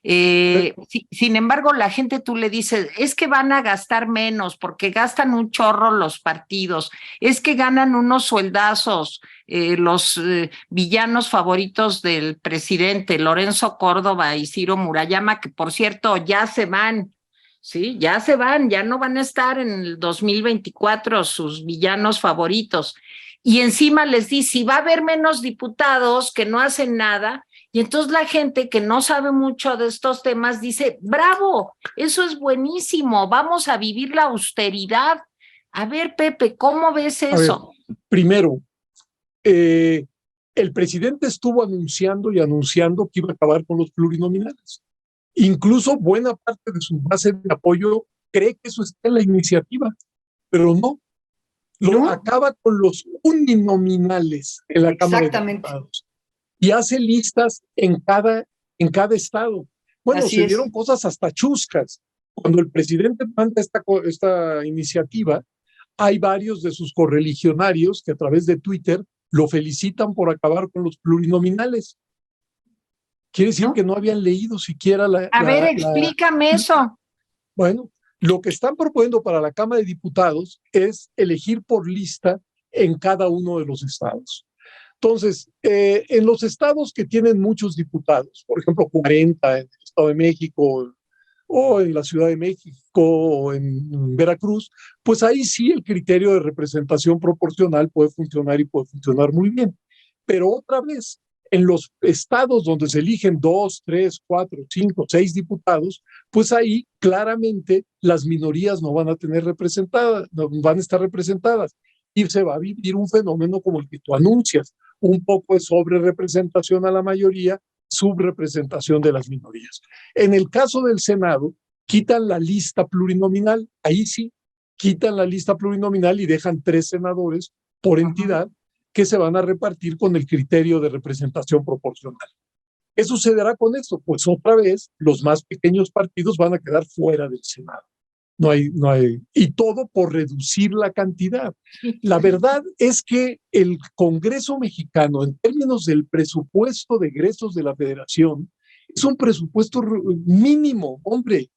Sin embargo, la gente, tú le dices, es que van a gastar menos porque gastan un chorro los partidos, es que ganan unos sueldazos, los villanos favoritos del presidente, Lorenzo Córdoba y Ciro Murayama, que por cierto ya se van. ¿sí? Ya se van, ya no van a estar en el 2024 sus villanos favoritos. Y encima les dice, si va a haber menos diputados que no hacen nada, y entonces la gente que no sabe mucho de estos temas dice, bravo, eso es buenísimo, vamos a vivir la austeridad. A ver, Pepe, ¿cómo ves eso? A ver, primero, el presidente estuvo anunciando y anunciando que iba a acabar con los plurinominales. Incluso buena parte de su base de apoyo cree que eso está en la iniciativa, pero no. ¿No? Acaba con los uninominales en la Cámara de Diputados y hace listas en cada estado. Bueno, Así se es. dieron cosas hasta chuscas. Cuando el presidente manda esta iniciativa, hay varios de sus correligionarios que a través de Twitter lo felicitan por acabar con los plurinominales. Quiere decir que no habían leído siquiera A ver, explícame eso. Bueno, lo que están proponiendo para la Cámara de Diputados es elegir por lista en cada uno de los estados. Entonces, en los estados que tienen muchos diputados, por ejemplo, 40 en el Estado de México o en la Ciudad de México o en Veracruz, pues ahí sí el criterio de representación proporcional puede funcionar y puede funcionar muy bien. Pero otra vez, en los estados donde se eligen 2, 3, 4, 5, 6 diputados, pues ahí claramente las minorías no van a tener representadas, no van a estar representadas y se va a vivir un fenómeno como el que tú anuncias, un poco de sobrerepresentación a la mayoría, subrepresentación de las minorías. En el caso del Senado, quitan la lista plurinominal, ahí sí, quitan la lista plurinominal y dejan 3 senadores por entidad que se van a repartir con el criterio de representación proporcional. ¿Qué sucederá con esto? Pues otra vez los más pequeños partidos van a quedar fuera del Senado. No hay, y todo por reducir la cantidad. La verdad es que el Congreso mexicano, en términos del presupuesto de egresos de la Federación, es un presupuesto mínimo, hombre.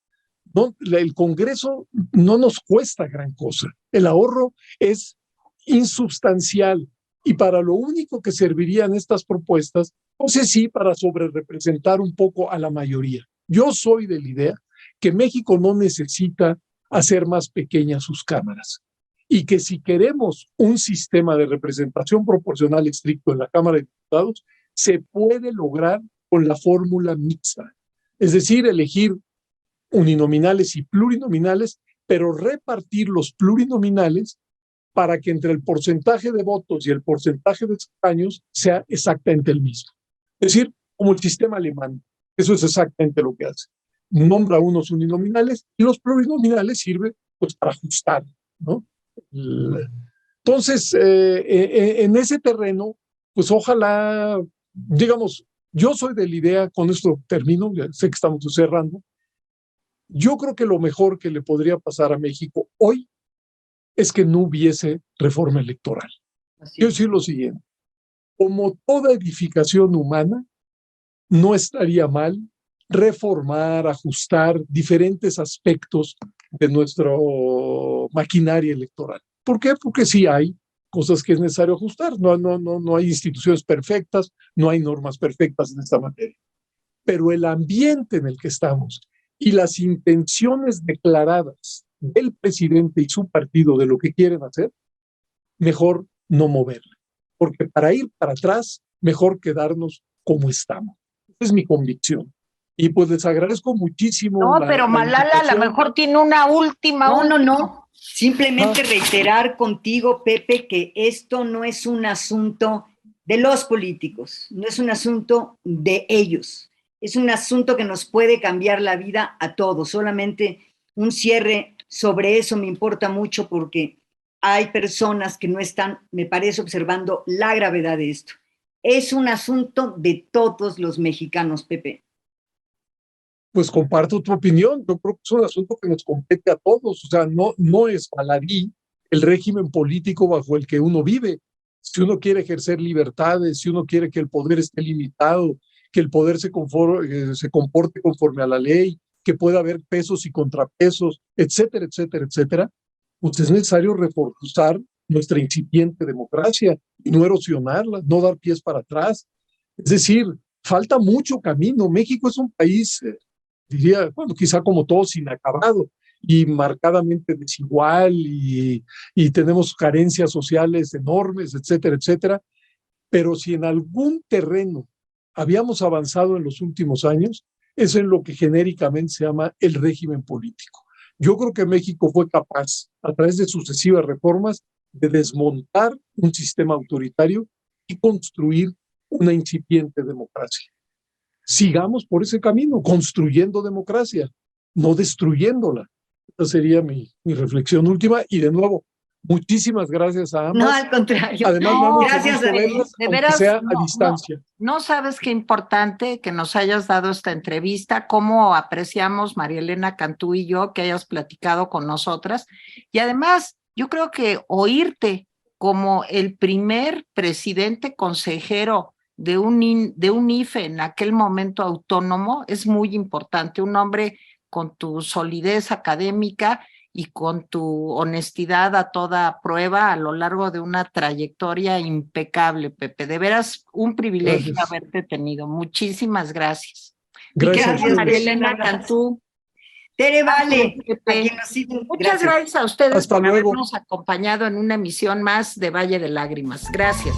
No, el Congreso no nos cuesta gran cosa. El ahorro es insubstancial y para lo único que servirían estas propuestas, no sé si para sobrerepresentar un poco a la mayoría. Yo soy de la idea que México no necesita hacer más pequeñas sus cámaras y que si queremos un sistema de representación proporcional estricto en la Cámara de Diputados, se puede lograr con la fórmula mixta, es decir, elegir uninominales y plurinominales, pero repartir los plurinominales para que entre el porcentaje de votos y el porcentaje de escaños sea exactamente el mismo. Es decir, como el sistema alemán, eso es exactamente lo que hace. Nombra unos uninominales y los plurinominales sirven pues para ajustar, ¿no? Entonces, en ese terreno, pues ojalá, digamos, yo soy de la idea, con esto termino, ya sé que estamos cerrando, yo creo que lo mejor que le podría pasar a México hoy es que no hubiese reforma electoral. Quiero decir lo siguiente, como toda edificación humana, no estaría mal reformar, ajustar diferentes aspectos de nuestra maquinaria electoral. ¿Por qué? Porque sí hay cosas que es necesario ajustar. No hay instituciones perfectas, no hay normas perfectas en esta materia. Pero el ambiente en el que estamos y las intenciones declaradas del presidente y su partido de lo que quieren hacer, mejor no moverle. Porque para ir para atrás, mejor quedarnos como estamos. Esa es mi convicción. Y pues les agradezco muchísimo. No, pero Malala a lo mejor tiene una última. No. Simplemente reiterar contigo, Pepe, que esto no es un asunto de los políticos, no es un asunto de ellos. Es un asunto que nos puede cambiar la vida a todos. Solamente un cierre sobre eso me importa mucho porque hay personas que no están, me parece, observando la gravedad de esto. Es un asunto de todos los mexicanos, Pepe. Pues comparto tu opinión. Yo creo que es un asunto que nos compete a todos. O sea, no es baladí el régimen político bajo el que uno vive. Si uno quiere ejercer libertades, si uno quiere que el poder esté limitado, que el poder se comporte conforme a la ley, que pueda haber pesos y contrapesos, etcétera, etcétera, etcétera, pues es necesario reforzar nuestra incipiente democracia y no erosionarla, no dar pies para atrás. Es decir, falta mucho camino. México es un país diría, bueno, quizá como todos, inacabado y marcadamente desigual y tenemos carencias sociales enormes, etcétera, etcétera. Pero si en algún terreno habíamos avanzado en los últimos años, es en lo que genéricamente se llama el régimen político. Yo creo que México fue capaz, a través de sucesivas reformas, de desmontar un sistema autoritario y construir una incipiente democracia. Sigamos por ese camino, construyendo democracia, no destruyéndola. Esa sería mi reflexión última. Y de nuevo, muchísimas gracias a ambas. No, al contrario. Además, no, me gracias a verlas, de aunque veras, sea a distancia. No sabes qué importante que nos hayas dado esta entrevista, cómo apreciamos María Elena Cantú y yo que hayas platicado con nosotras. Y además, yo creo que oírte como el primer presidente consejero de un IFE en aquel momento autónomo es muy importante. Un hombre con tu solidez académica y con tu honestidad a toda prueba a lo largo de una trayectoria impecable, Pepe. De veras, un privilegio haberte tenido. Muchísimas gracias. Gracias, María Elena Cantú. Tere Vale, Pepe. Muchas gracias a ustedes Hasta por luego. habernos acompañado en una emisión más de Valle de Lágrimas. Gracias.